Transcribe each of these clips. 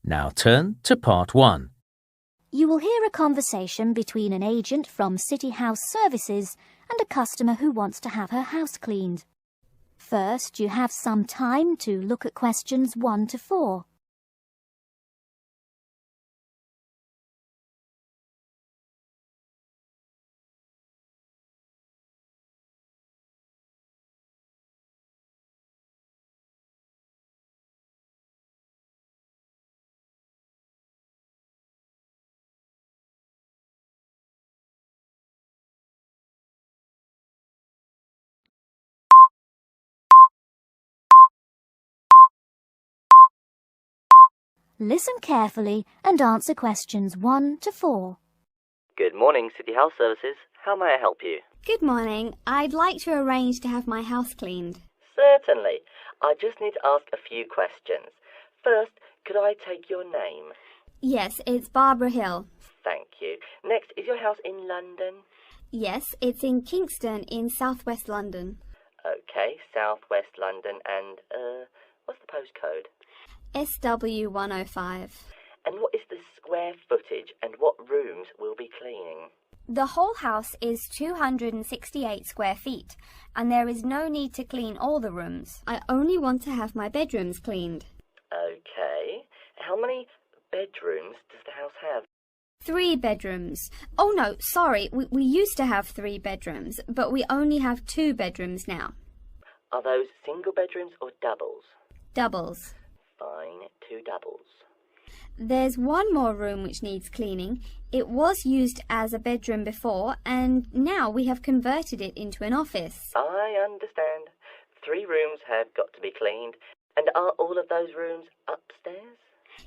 Now turn to part 1. You will hear a conversation between an agent from City House Services and a customer who wants to have her house cleaned. First, you have some time to look at questions 1 to 4. Listen carefully and answer questions 1 to 4. Good morning, City House Services. How may I help you? Good morning. I'd like to arrange to have my house cleaned. Certainly. I just need to ask a few questions. First, could I take your name? Yes, it's Barbara Hill. Thank you. Next, is your house in London? Yes, it's in Kingston in southwest London. Okay, southwest London and, what's the postcode? SW105. And what is the square footage and what rooms will be cleaning? The whole house is 268 square feet, and there is no need to clean all the rooms. I only want to have my bedrooms cleaned. Okay. How many bedrooms does the house have? 3 bedrooms. Oh no, sorry, we used to have 3 bedrooms, but we only have 2 bedrooms now. Are those single bedrooms or doubles? Doubles. Fine, 2 doubles. There's one more room which needs cleaning. It was used as a bedroom before, and now we have converted it into an office. I understand. 3 rooms have got to be cleaned. And are all of those rooms upstairs?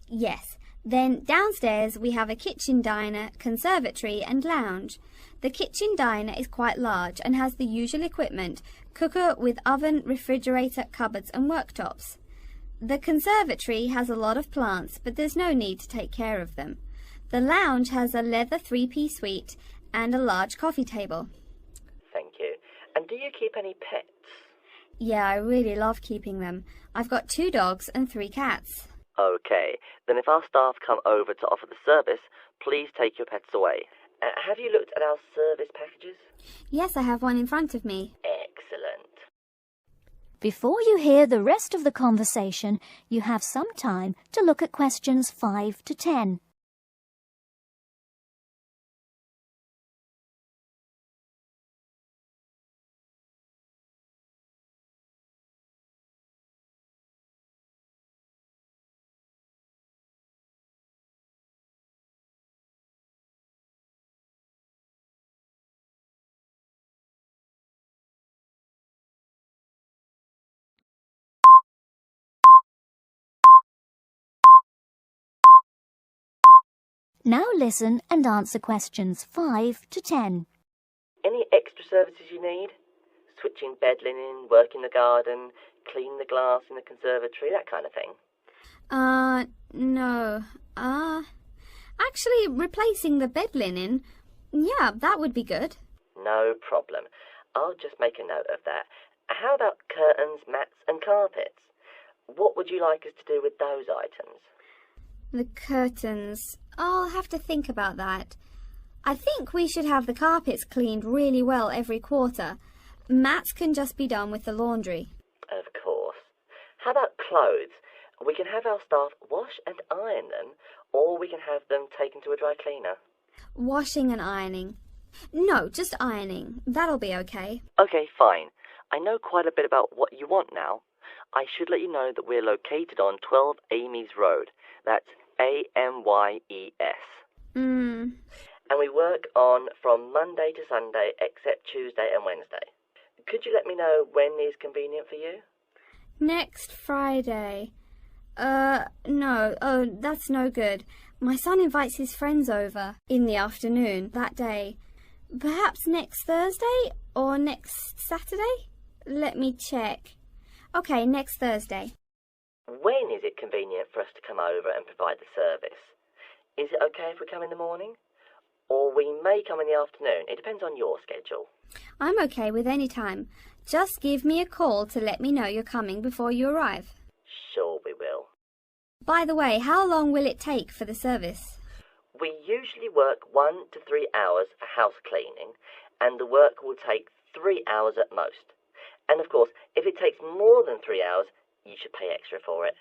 Yes. Then downstairs we have a kitchen diner, conservatory and lounge. The kitchen diner is quite large and has the usual equipment: cooker with oven, refrigerator, cupboards and worktops. The conservatory has a lot of plants, but there's no need to take care of them. The lounge has a leather 3-piece suite and a large coffee table. Thank you. And do you keep any pets? Yeah, I really love keeping them. I've got 2 dogs and 3 cats. Okay, then if our staff come over to offer the service, please take your pets away. Have you looked at our service packages? Yes, I have one in front of me. Excellent. Before you hear the rest of the conversation, you have some time to look at questions 5 to 10. Now listen and answer questions 5 to 10. Any extra services you need? Switching bed linen, work in the garden, clean the glass in the conservatory, that kind of thing? No. Actually, replacing the bed linen, yeah, that would be good. No problem. I'll just make a note of that. How about curtains, mats and carpets? What would you like us to do with those items? The curtains. I'll have to think about that. I think we should have the carpets cleaned really well every quarter. Mats can just be done with the laundry. Of course. How about clothes? We can have our staff wash and iron them, or we can have them taken to a dry cleaner. Washing and ironing. No, just ironing. That'll be okay. Okay, fine. I know quite a bit about what you want now. I should let you know that we're located on 12 Amy's Road. That's AMYES. And we work on from Monday to Sunday except Tuesday and Wednesday. Could you let me know when is convenient for you? Next Friday. No. Oh, that's no good. My son invites his friends over in the afternoon that day. Perhaps next Thursday or next Saturday? Let me check. Okay, next Thursday. When is it convenient for us to come over and provide the service? Is it okay if we come in the morning? Or we may come in the afternoon. It depends on your schedule. I'm okay with any time. Just give me a call to let me know you're coming before you arrive. Sure we will. By the way, how long will it take for the service? We usually work 1 to 3 hours for house cleaning, and the work will take 3 hours at most. And of course, if it takes more than 3 hours, you should pay extra for it.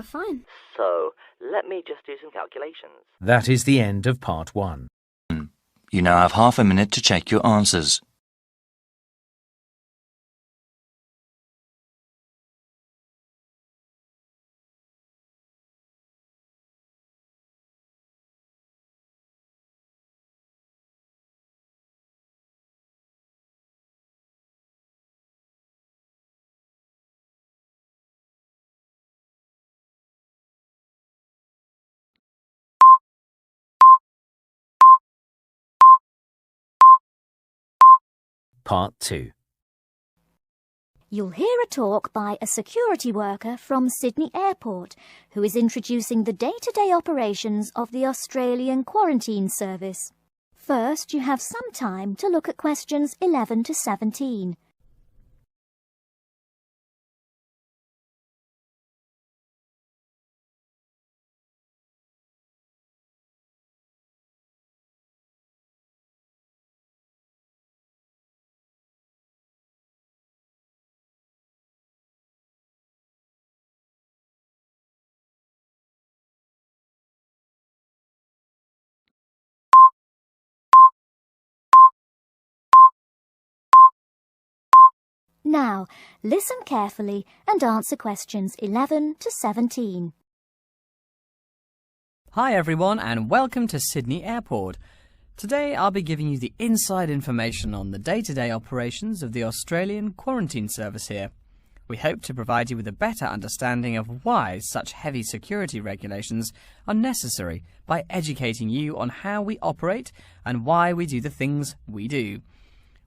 Fine. So, let me just do some calculations. That is the end of part 1. You now have half a minute to check your answers. Part 2. You'll hear a talk by a security worker from Sydney Airport who is introducing the day-to-day operations of the Australian Quarantine Service. First, you have some time to look at questions 11 to 17. Now, listen carefully and answer questions 11 to 17. Hi everyone and welcome to Sydney Airport. Today I'll be giving you the inside information on the day-to-day operations of the Australian Quarantine Service here. We hope to provide you with a better understanding of why such heavy security regulations are necessary by educating you on how we operate and why we do the things we do.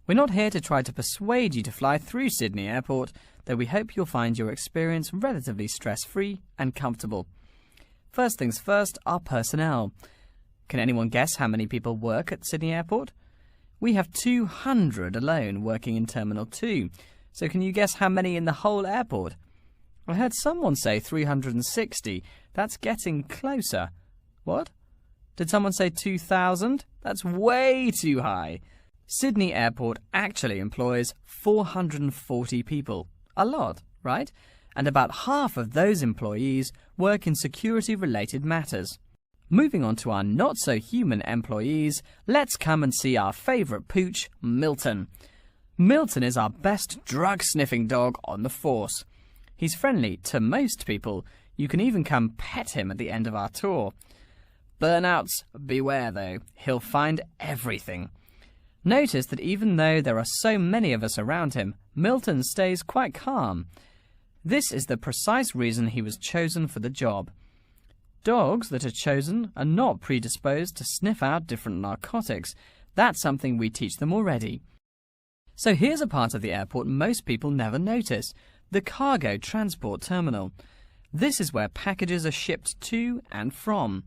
We're not here to try to persuade you to fly through Sydney Airport, though we hope you'll find your experience relatively stress-free and comfortable. First things first, our personnel. Can anyone guess how many people work at Sydney Airport? We have 200 alone working in Terminal 2, so can you guess how many in the whole airport? I heard someone say 360. That's getting closer. What? Did someone say 2,000? That's way too high. Sydney Airport actually employs 440 people. A lot, right? And about half of those employees work in security-related matters. Moving on to our not-so-human employees, let's come and see our favourite pooch, Milton. Milton is our best drug-sniffing dog on the force. He's friendly to most people. You can even come pet him at the end of our tour. Burnouts, beware though. He'll find everything. Notice that even though there are so many of us around him, Milton stays quite calm. This is the precise reason he was chosen for the job. Dogs that are chosen are not predisposed to sniff out different narcotics. That's something we teach them already. So here's a part of the airport most people never notice, the cargo transport terminal. This is where packages are shipped to and from.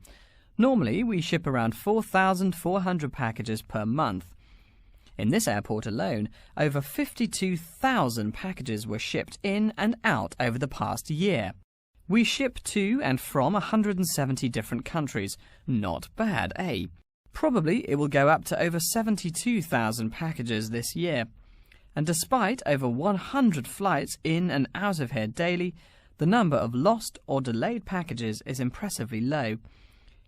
Normally, we ship around 4,400 packages per month. In this airport alone, over 52,000 packages were shipped in and out over the past year. We ship to and from 170 different countries. Not bad, eh? Probably it will go up to over 72,000 packages this year. And despite over 100 flights in and out of here daily, the number of lost or delayed packages is impressively low.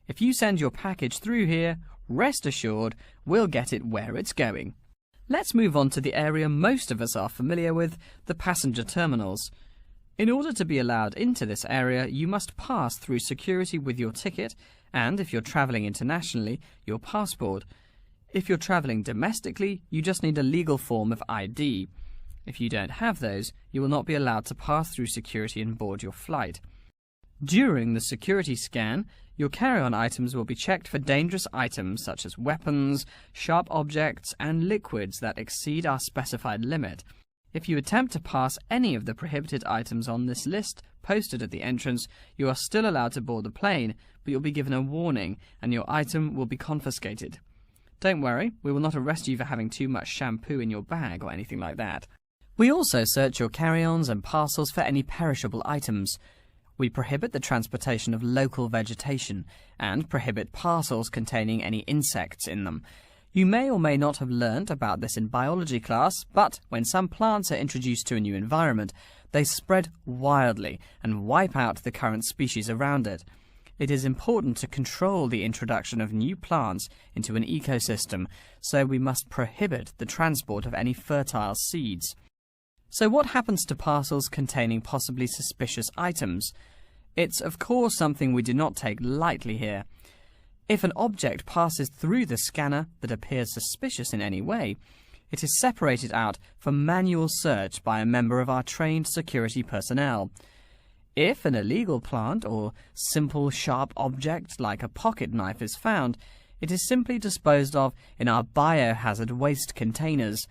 If you send your package through here, rest assured we'll get it where it's going. Let's move on to the area most of us are familiar with, the passenger terminals. In order to be allowed into this area, you must pass through security with your ticket and, if you're travelling internationally, your passport. If you're travelling domestically, you just need a legal form of ID. If you don't have those, you will not be allowed to pass through security and board your flight. During the security scan, your carry-on items will be checked for dangerous items such as weapons, sharp objects, and liquids that exceed our specified limit. If you attempt to pass any of the prohibited items on this list posted at the entrance, you are still allowed to board the plane, but you'll be given a warning and your item will be confiscated. Don't worry, we will not arrest you for having too much shampoo in your bag or anything like that. We also search your carry-ons and parcels for any perishable items. We prohibit the transportation of local vegetation and prohibit parcels containing any insects in them. You may or may not have learnt about this in biology class, but when some plants are introduced to a new environment, they spread wildly and wipe out the current species around it. It is important to control the introduction of new plants into an ecosystem, so we must prohibit the transport of any fertile seeds. So what happens to parcels containing possibly suspicious items? It's of course something we do not take lightly here. If an object passes through the scanner that appears suspicious in any way, it is separated out for manual search by a member of our trained security personnel. If an illegal plant or simple sharp object like a pocket knife is found, it is simply disposed of in our biohazard waste containers,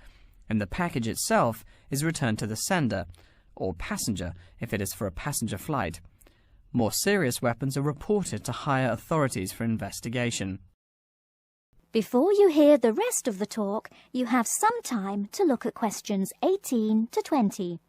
and the package itself is returned to the sender, or passenger if it is for a passenger flight. More serious weapons are reported to higher authorities for investigation. Before you hear the rest of the talk, you have some time to look at questions 18 to 20.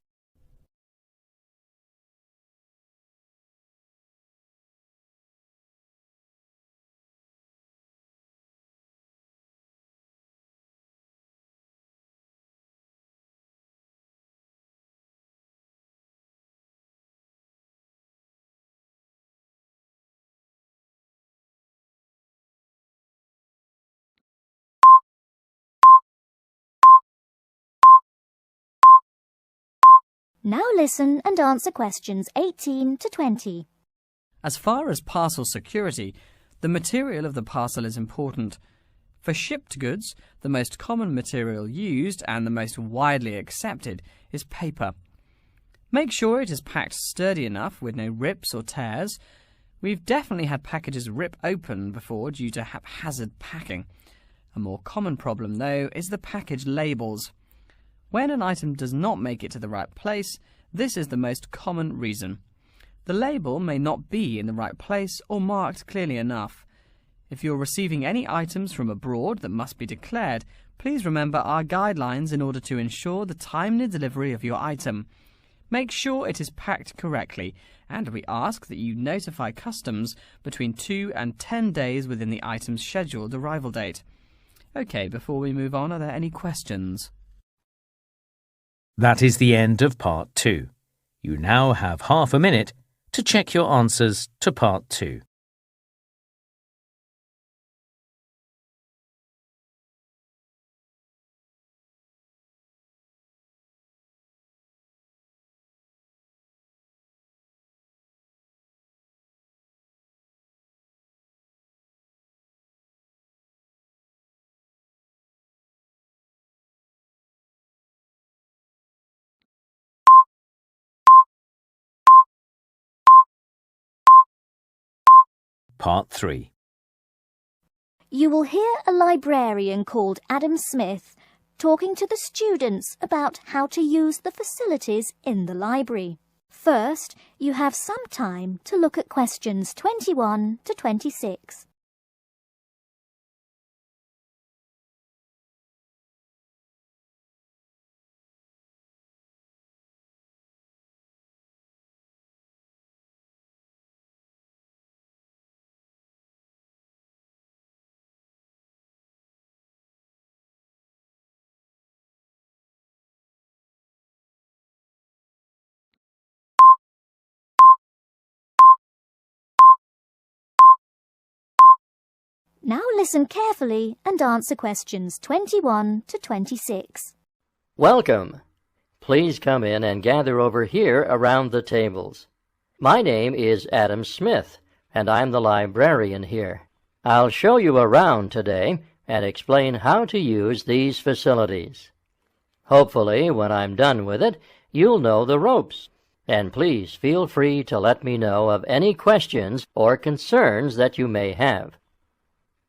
Now listen and answer questions 18 to 20. As far as parcel security, the material of the parcel is important. For shipped goods, the most common material used and the most widely accepted is paper. Make sure it is packed sturdy enough with no rips or tears. We've definitely had packages rip open before due to haphazard packing. A more common problem, though, is the package labels. When an item does not make it to the right place, this is the most common reason. The label may not be in the right place or marked clearly enough. If you're receiving any items from abroad that must be declared, please remember our guidelines in order to ensure the timely delivery of your item. Make sure it is packed correctly, and we ask that you notify customs between 2 and 10 days within the item's scheduled arrival date. Okay, before we move on, are there any questions? That is the end of Part 2. You now have half a minute to check your answers to Part 2. Part 3. You will hear a librarian called Adam Smith talking to the students about how to use the facilities in the library. First, you have some time to look at questions 21 to 26. Now listen carefully and answer questions 21 to 26. Welcome. Please come in and gather over here around the tables. My name is Adam Smith, and I'm the librarian here. I'll show you around today and explain how to use these facilities. Hopefully, when I'm done with it, you'll know the ropes. And please feel free to let me know of any questions or concerns that you may have.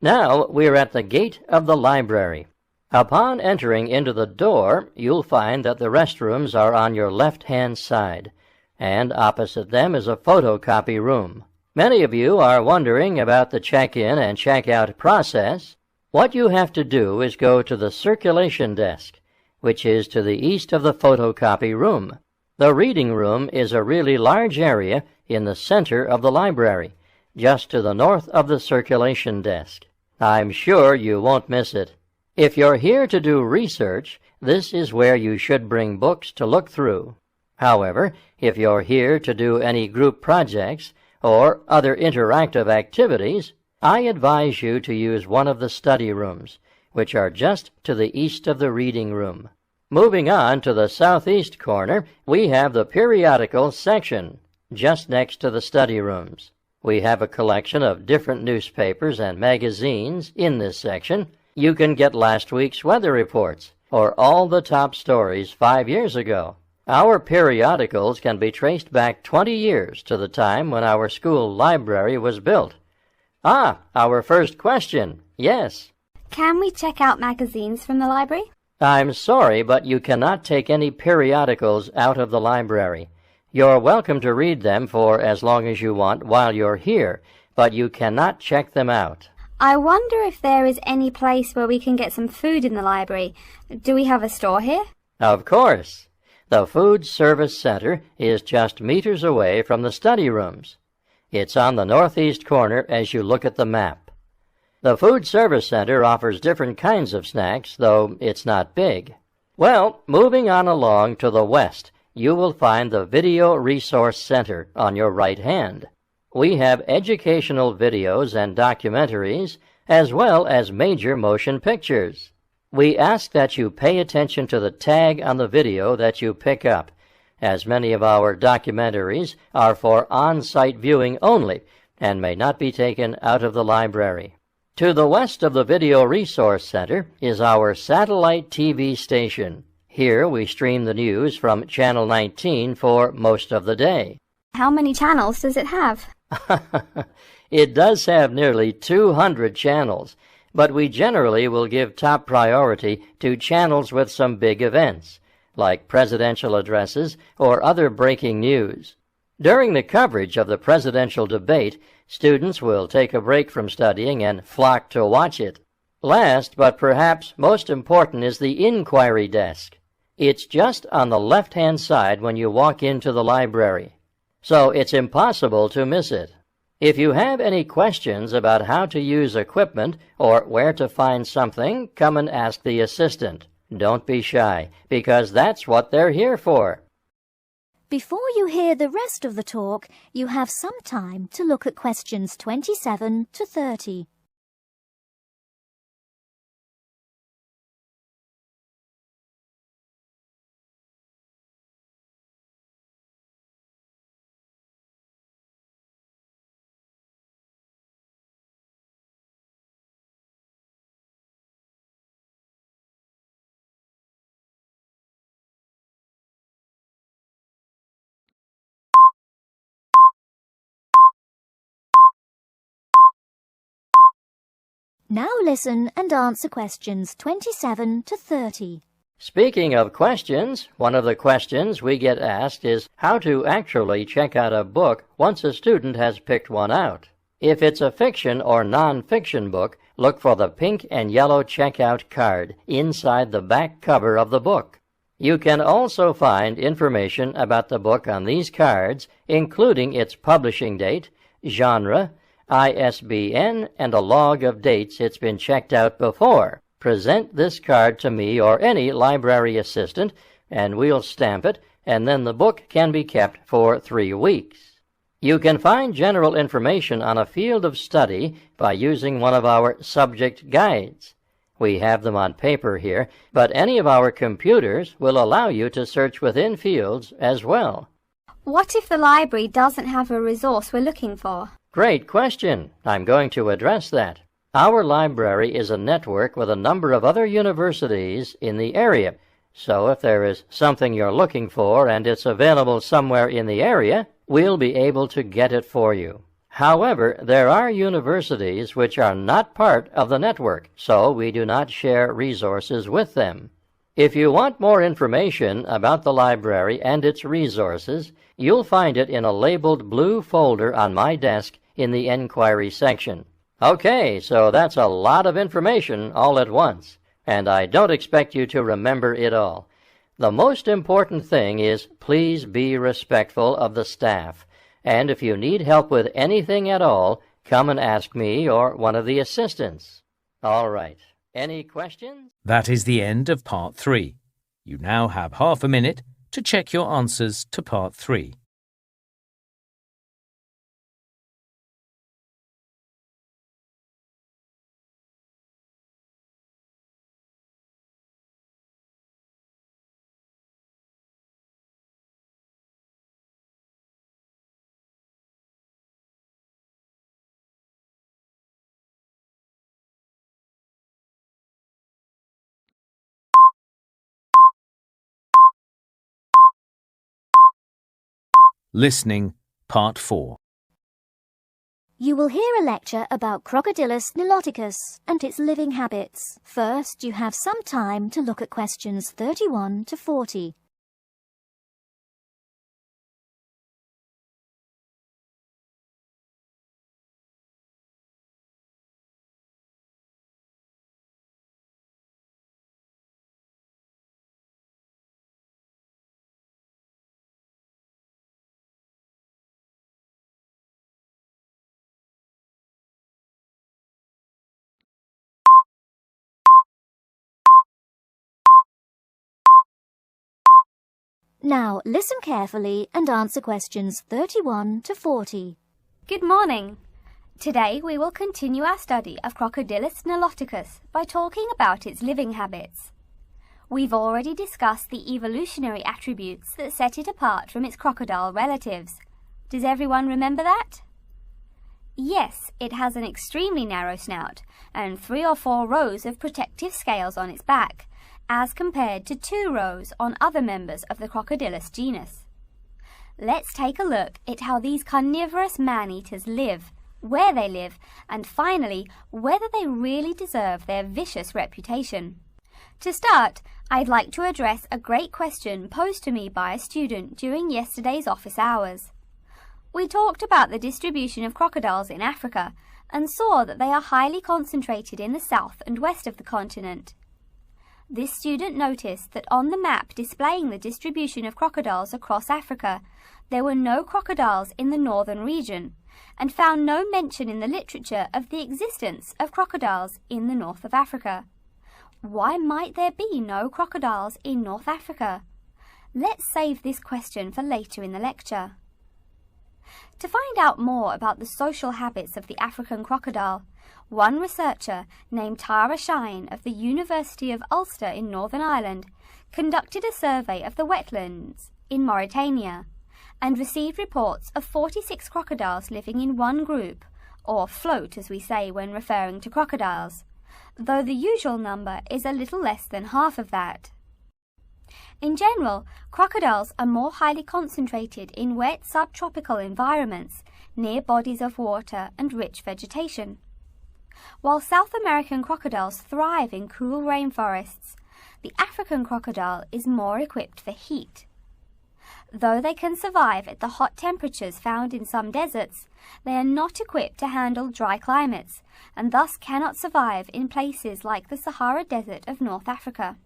Now we're at the gate of the library. Upon entering into the door, you'll find that the restrooms are on your left-hand side, and opposite them is a photocopy room. Many of you are wondering about the check-in and check-out process. What you have to do is go to the circulation desk, which is to the east of the photocopy room. The reading room is a really large area in the center of the library, just to the north of the circulation desk. I'm sure you won't miss it. If you're here to do research, this is where you should bring books to look through. However, if you're here to do any group projects or other interactive activities, I advise you to use one of the study rooms, which are just to the east of the reading room. Moving on to the southeast corner, we have the periodicals section, just next to the study rooms. We have a collection of different newspapers and magazines in this section. You can get last week's weather reports, or all the top stories 5 years ago. Our periodicals can be traced back 20 years to the time when our school library was built. Our first question. Yes. Can we check out magazines from the library? I'm sorry, but you cannot take any periodicals out of the library. You're welcome to read them for as long as you want while you're here, but you cannot check them out. I wonder if there is any place where we can get some food in the library. Do we have a store here? Of course. The Food Service Center is just meters away from the study rooms. It's on the northeast corner as you look at the map. The Food Service Center offers different kinds of snacks, though it's not big. Well, moving on along to the west, you will find the Video Resource Center on your right hand. We have educational videos and documentaries, as well as major motion pictures. We ask that you pay attention to the tag on the video that you pick up, as many of our documentaries are for on-site viewing only and may not be taken out of the library. To the west of the Video Resource Center is our satellite TV station. Here we stream the news from Channel 19 for most of the day. How many channels does it have? It does have nearly 200 channels, but we generally will give top priority to channels with some big events, like presidential addresses or other breaking news. During the coverage of the presidential debate, students will take a break from studying and flock to watch it. Last, but perhaps most important, is the inquiry desk. It's just on the left-hand side when you walk into the library, so it's impossible to miss it. If you have any questions about how to use equipment or where to find something, come and ask the assistant. Don't be shy, because that's what they're here for. Before you hear the rest of the talk, you have some time to look at questions 27 to 30. Now listen and answer questions 27 to 30. Speaking of questions, one of the questions we get asked is how to actually check out a book once a student has picked one out. If it's a fiction or non-fiction book, look for the pink and yellow checkout card inside the back cover of the book. You can also find information about the book on these cards, including its publishing date, genre, ISBN, and a log of dates it's been checked out before. Present this card to me or any library assistant, and we'll stamp it, and then the book can be kept for 3 weeks. You can find general information on a field of study by using one of our subject guides. We have them on paper here, but any of our computers will allow you to search within fields as well. What if the library doesn't have a resource we're looking for? Great question. I'm going to address that. Our library is a network with a number of other universities in the area, so if there is something you're looking for and it's available somewhere in the area, we'll be able to get it for you. However, there are universities which are not part of the network, so we do not share resources with them. If you want more information about the library and its resources, you'll find it in a labeled blue folder on my desk in the Enquiry section. Okay, so that's a lot of information all at once, and I don't expect you to remember it all. The most important thing is please be respectful of the staff. And if you need help with anything at all, come and ask me or one of the assistants. All right. Any questions? That is the end of Part 3. You now have half a minute to check your answers to Part 3. Listening, Part 4. You will hear a lecture about Crocodilus niloticus and its living habits. First, you have some time to look at questions 31 to 40. Now, listen carefully and answer questions 31 to 40. Good morning. Today we will continue our study of Crocodilus niloticus by talking about its living habits. We've already discussed the evolutionary attributes that set it apart from its crocodile relatives. Does everyone remember that? Yes, it has an extremely narrow snout and 3 or 4 rows of protective scales on its back, as compared to 2 rows on other members of the Crocodilus genus. Let's take a look at how these carnivorous man-eaters live, where they live, and finally, whether they really deserve their vicious reputation. To start, I'd like to address a great question posed to me by a student during yesterday's office hours. We talked about the distribution of crocodiles in Africa and saw that they are highly concentrated in the south and west of the continent. This student noticed that on the map displaying the distribution of crocodiles across Africa, there were no crocodiles in the northern region, and found no mention in the literature of the existence of crocodiles in the north of Africa. Why might there be no crocodiles in North Africa? Let's save this question for later in the lecture. To find out more about the social habits of the African crocodile, one researcher named Tara Shine of the University of Ulster in Northern Ireland conducted a survey of the wetlands in Mauritania and received reports of 46 crocodiles living in one group, or float as we say when referring to crocodiles, though the usual number is a little less than half of that. In general, crocodiles are more highly concentrated in wet subtropical environments near bodies of water and rich vegetation. While South American crocodiles thrive in cool rainforests, the African crocodile is more equipped for heat. Though they can survive at the hot temperatures found in some deserts, they are not equipped to handle dry climates and thus cannot survive in places like the Sahara Desert of North Africa.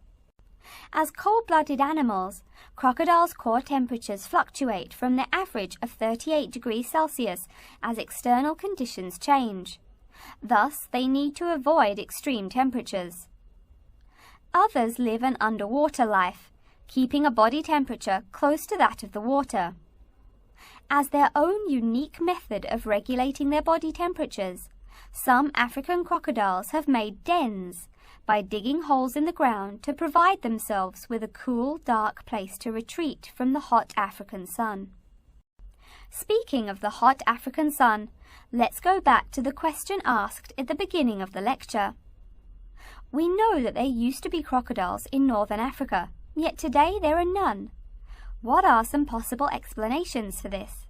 As cold-blooded animals, crocodiles' core temperatures fluctuate from the average of 38 degrees Celsius as external conditions change. Thus, they need to avoid extreme temperatures. Others live an underwater life, keeping a body temperature close to that of the water. As their own unique method of regulating their body temperatures, some African crocodiles have made dens by digging holes in the ground to provide themselves with a cool, dark place to retreat from the hot African sun. Speaking of the hot African sun, let's go back to the question asked at the beginning of the lecture. We know that there used to be crocodiles in northern Africa, yet today there are none. What are some possible explanations for this?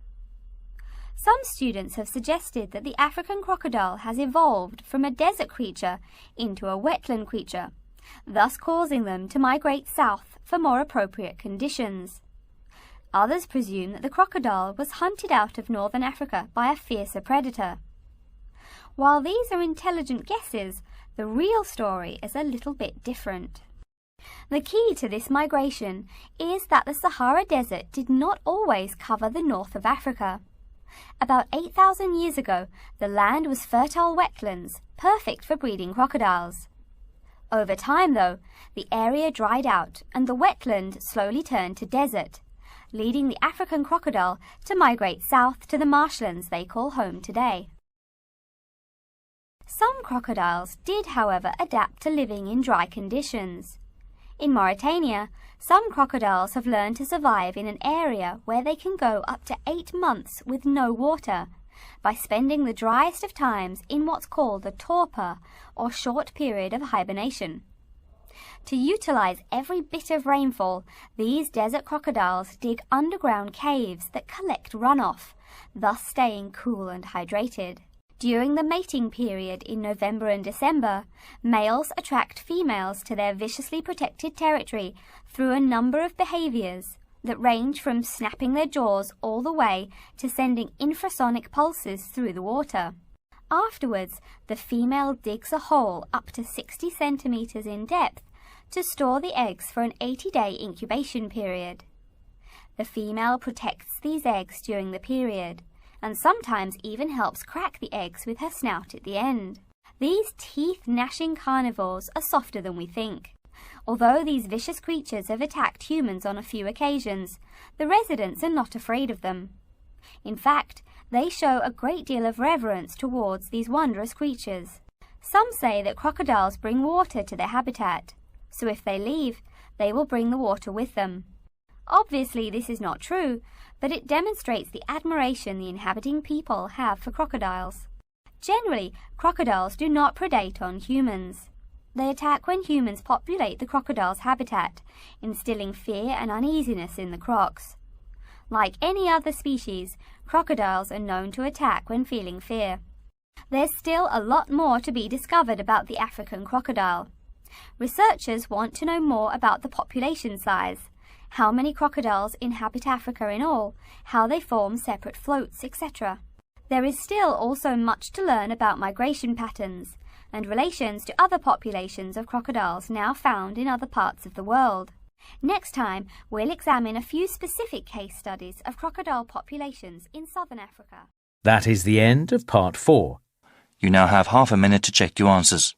Some students have suggested that the African crocodile has evolved from a desert creature into a wetland creature, thus causing them to migrate south for more appropriate conditions. Others presume that the crocodile was hunted out of northern Africa by a fiercer predator. While these are intelligent guesses, the real story is a little bit different. The key to this migration is that the Sahara Desert did not always cover the north of Africa. About 8,000 years ago, the land was fertile wetlands, perfect for breeding crocodiles. Over time, though, the area dried out and the wetland slowly turned to desert, leading the African crocodile to migrate south to the marshlands they call home today. Some crocodiles did, however, adapt to living in dry conditions. In Mauritania, some crocodiles have learned to survive in an area where they can go up to 8 months with no water, by spending the driest of times in what's called a torpor, or short period of hibernation. To utilize every bit of rainfall, these desert crocodiles dig underground caves that collect runoff, thus staying cool and hydrated. During the mating period in November and December, males attract females to their viciously protected territory through a number of behaviors that range from snapping their jaws all the way to sending infrasonic pulses through the water. Afterwards, the female digs a hole up to 60 centimeters in depth to store the eggs for an 80-day incubation period. The female protects these eggs during the period, and sometimes even helps crack the eggs with her snout at the end. These teeth-gnashing carnivores are softer than we think. Although these vicious creatures have attacked humans on a few occasions, the residents are not afraid of them. In fact, they show a great deal of reverence towards these wondrous creatures. Some say that crocodiles bring water to their habitat, so if they leave, they will bring the water with them. Obviously, this is not true, but it demonstrates the admiration the inhabiting people have for crocodiles. Generally, crocodiles do not predate on humans. They attack when humans populate the crocodile's habitat, instilling fear and uneasiness in the crocs. Like any other species, crocodiles are known to attack when feeling fear. There's still a lot more to be discovered about the African crocodile. Researchers want to know more about the population size, how many crocodiles inhabit Africa in all, how they form separate floats, etc. There is still also much to learn about migration patterns and relations to other populations of crocodiles now found in other parts of the world. Next time, we'll examine a few specific case studies of crocodile populations in southern Africa. That is the end of part 4. You now have half a minute to check your answers.